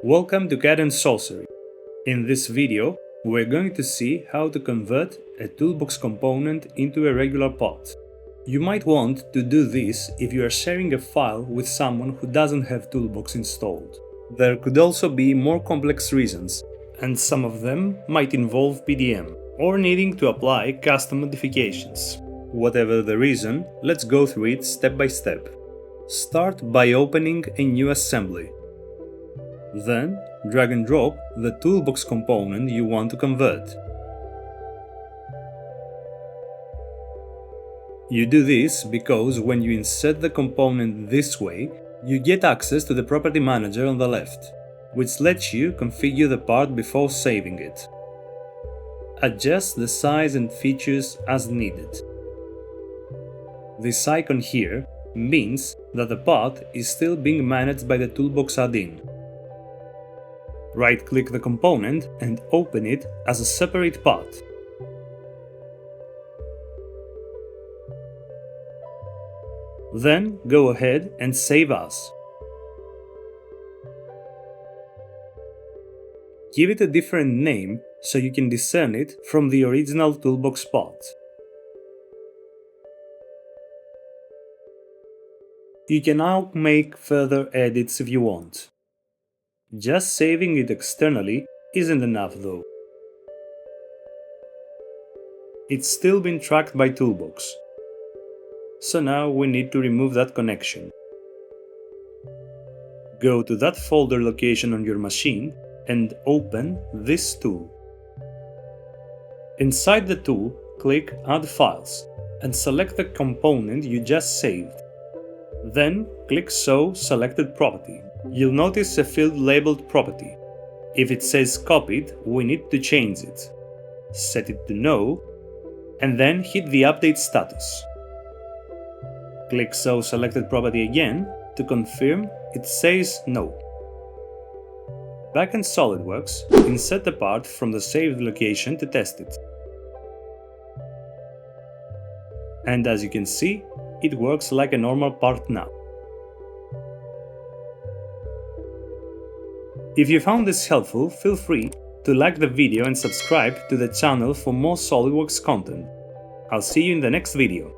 Welcome to CAD and Sorcery. In this video, we're going to see how to convert a Toolbox component into a regular part. You might want to do this if you are sharing a file with someone who doesn't have Toolbox installed. There could also be more complex reasons, and some of them might involve PDM, or needing to apply custom modifications. Whatever the reason, let's go through it step by step. Start by opening a new assembly. Then, drag and drop the Toolbox component you want to convert. You do this because when you insert the component this way, you get access to the property manager on the left, which lets you configure the part before saving it. Adjust the size and features as needed. This icon here means that the part is still being managed by the Toolbox add-in. Right-click the component and open it as a separate part. Then go ahead and save as. Give it a different name so you can discern it from the original Toolbox part. You can now make further edits if you want. Just saving it externally isn't enough though. It's still been tracked by Toolbox. So now we need to remove that connection. Go to that folder location on your machine and open this tool. Inside the tool, click Add Files and select the component you just saved. Then click Show Selected Property. You'll notice a field labeled Property. If it says Copied, we need to change it. Set it to No, and then hit the Update status. Click Show Selected Property again to confirm it says No. Back in SOLIDWORKS, insert the part from the saved location to test it. And as you can see, it works like a normal part now. If you found this helpful, feel free to like the video and subscribe to the channel for more SOLIDWORKS content. I'll see you in the next video.